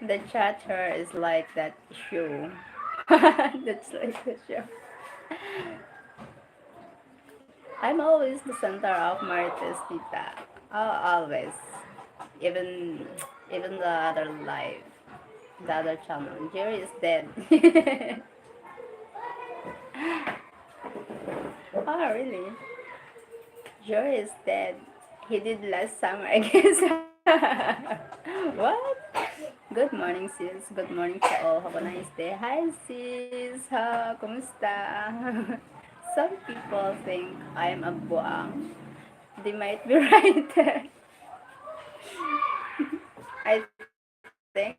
The chatter is like that show. That's like the show. I'm always the center of Martes Tita. Oh, always. Even even the other live, the other channel. Jerry is dead. Oh, really? Jerry is dead. He did last summer, I guess. What? Good morning, sis. Good morning to all. Have a nice day. Hi, sis. Ha, kumusta? Some people think I'm a buang, They might be right. I think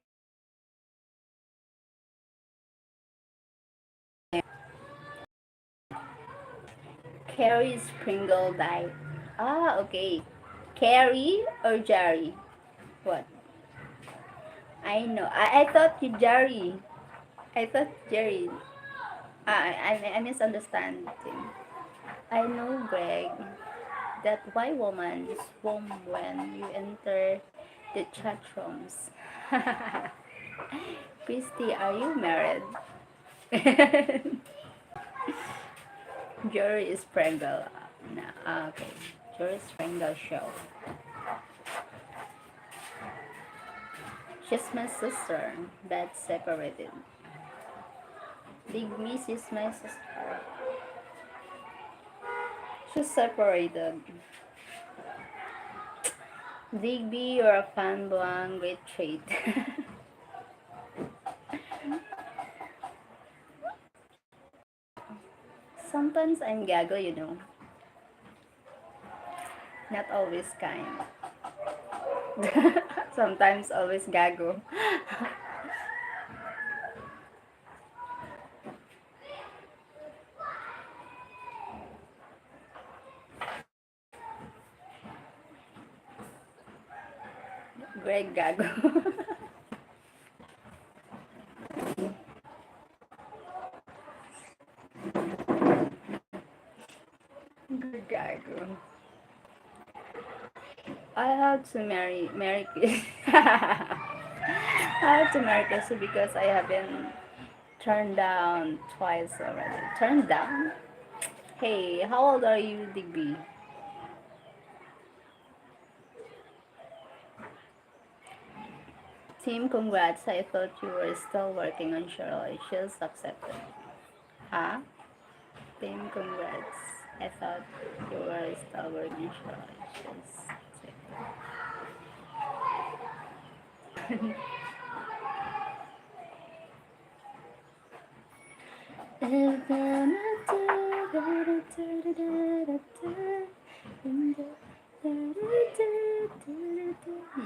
Carrie Sprinkle died. Ah, okay. Carrie or Jerry? What? I know. I thought you Jerry. I thought Jerry. I misunderstand him. I know, Greg, that why woman swoon when you enter the chat rooms. Christy, are you married? Jerry Sprinkle. No, okay. Jerry Sprinkle show. She's my sister, but separated. Big Miss is my sister. She's separated. Digby, you're a fan blank, great trait. Sometimes I'm gago. Not always kind. Sometimes always gago. Greg gago. Greg gago. I have to marry Chris. I have to marry Chris because I have been turned down twice already. Turned down? Hey, how old are you, Digby? Team, congrats. I thought you were still working on Sheryl. She's accepted. Huh? Team, congrats. I thought you were still working on Sheryl. She's accepted.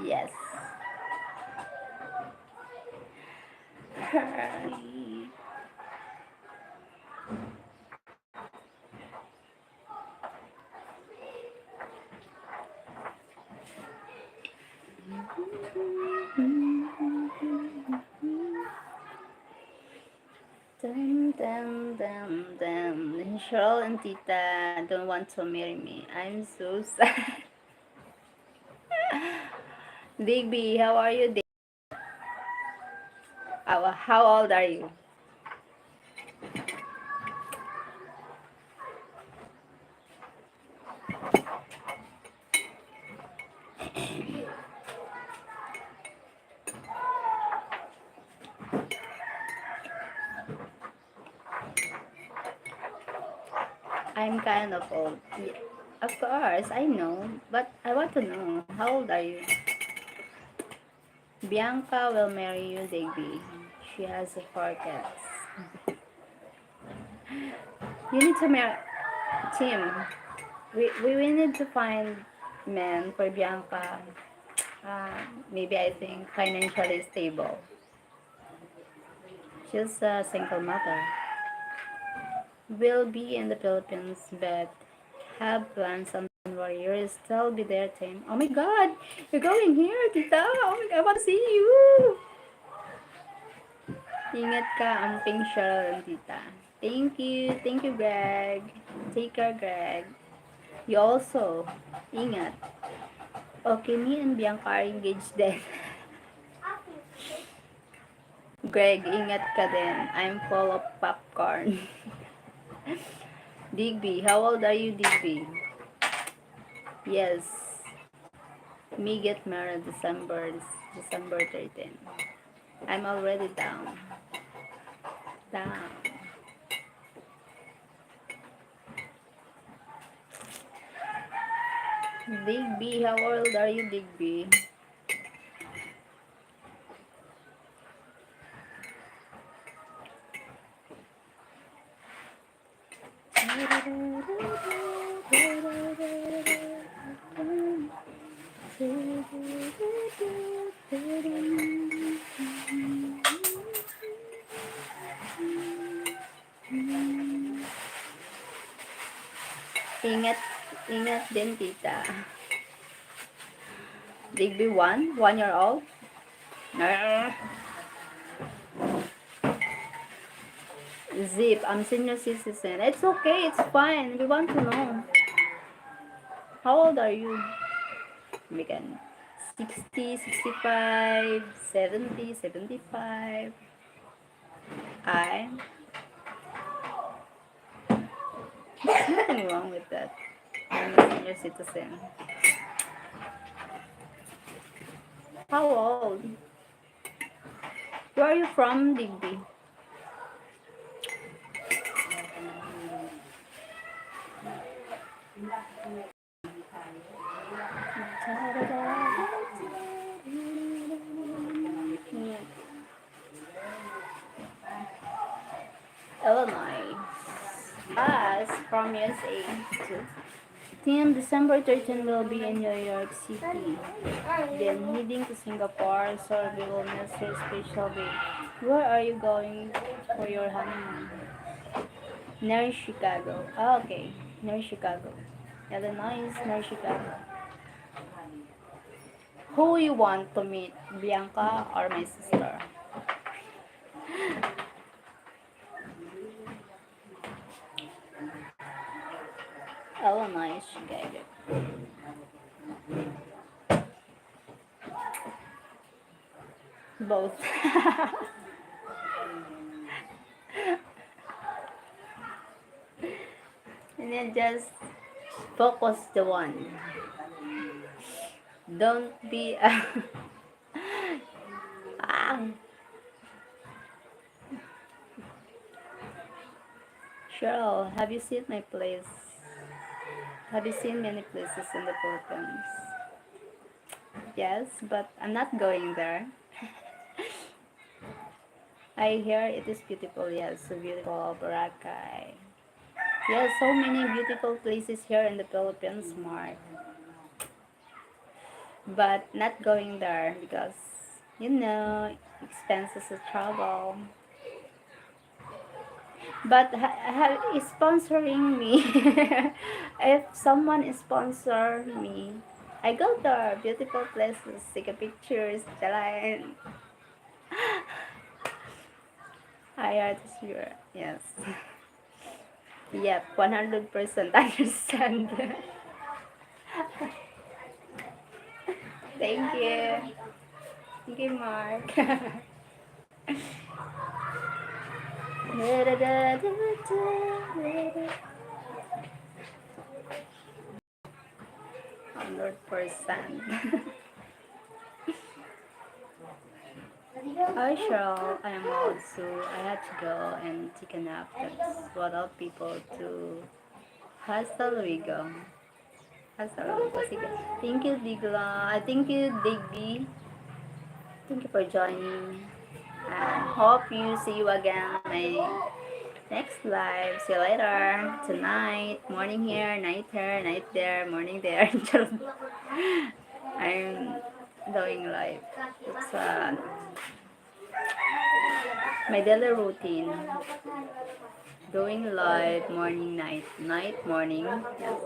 Yes. Dum, dum, dum, dum. Cheryl and Tita don't want to marry me. I'm so sad. Digby, how are you? How old are you? I'm kind of old. Yeah, of course, I know. But I want to know, how old are you? Bianca will marry you, Digby. She has four kids. You need to marry Tim. We need to find men for Bianca. Maybe I think financially stable. She's a single mother. Will be in the Philippines, but have plans on Warriors. Still be there, Tim. Oh my God, you're going here, Tita. Oh my God, I want to see you. Ingat ka, amping Cheryl and Tita. Thank you, Greg. Take care, Greg. You also, ingat. Okay, me and Bianca are engaged then. Greg, ingat ka din. I'm full of popcorn. Digby, how old are you, Digby? Yes, me get married December 13. I'm already down. Down. Digby, how old are you, Digby? Ingat, ingat din, tita. Digby 1 year old. Nah. Zip, I'm senior citizen. It's okay, it's fine. We want to know. How old are you? We can 60, 65, 70, 75. I. There's nothing wrong with that. I'm a senior citizen. How old? Where are you from, Digby? Illinois. Us from USA too. Team December 13 will be in New York City. Then heading to Singapore, so we will miss your special day. Where are you going for your honeymoon? Near Chicago. Ah, okay. Near Chicago. Illinois, near Chicago. Who you want to meet? Bianca or my sister? Illinois, Chicago. Both. And then just focus the one. Don't be ah, Cheryl, have you seen my place? Have you seen many places in the Philippines? Yes, but I'm not going there. I hear it is beautiful. Yes, so beautiful, Boracay. Yes, so many beautiful places here in the Philippines, Mark. But not going there because, expenses of travel. But is sponsoring me. If someone is sponsor me, I go there. Beautiful places, take a pictures. Jalan. I understand. Yes. Yep, 100% understand. Thank you. Thank you, Mark. 100%. Hi, Cheryl. I am old, so I had to go and take a nap. That's what all people do. Hasta luego. Hasta luego. Sige. Thank you, Digla. I thank you, Digby. Thank you for joining. And hope you see you again my next live. See you later. Tonight, morning here, night there, morning there. I'm doing live. It's my daily routine. Doing live morning, night, morning. Yes.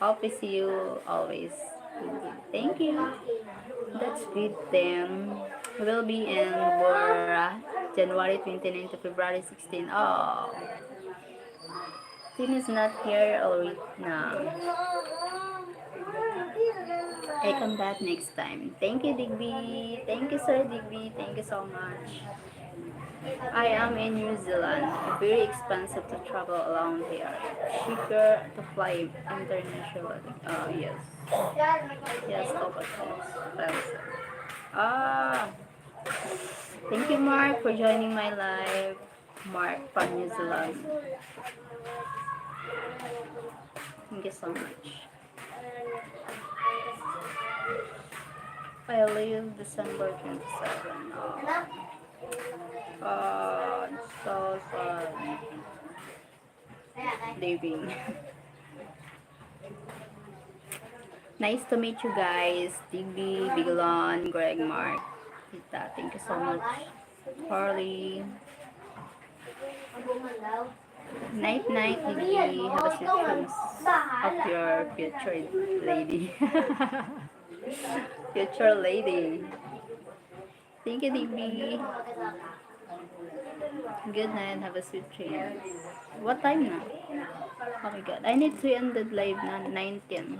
Hope to see you always. Thank you. That's good then. We'll be in Bora, January 29 to February 16. Oh, Tim is not here already now. I come back next time. Thank you, Digby. Thank you, Sir Digby. Thank you so much. I am in New Zealand. Very expensive to travel around here. Cheaper to fly internationally. Yes. Yes, over expensive. Ah, thank you, Mark, for joining my live. Mark from New Zealand. Thank you so much. I leave December 27. It's so sad. Leaving. Nice to meet you guys. Digby, Bigalon, Greg, Mark. Tita, thank you so much. Harley. Night, Digby. Have a sweet dreams. of your future lady. Future lady. Thank you, DB. Good night. Have a sweet dreams. What time na? Oh my god. I need to end the live na 19.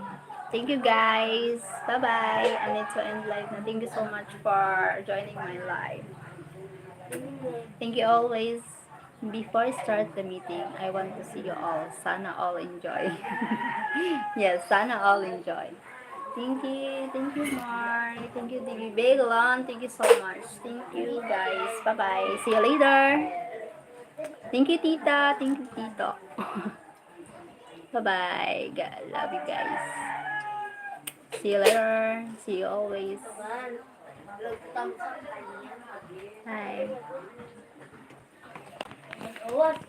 Thank you guys. Bye-bye. I need to end live na. Thank you so much for joining my live. Thank you always. Before I start the meeting, I want to see you all. Sana all enjoy. Yes, sana all enjoy. Thank you. Thank you, Mark. Thank you, DB Bagelon. Thank you so much. Thank you, guys. Bye-bye. See you later. Thank you, Tita. Thank you, Tito. Bye-bye. Love you guys. See you later. See you always. Bye. What?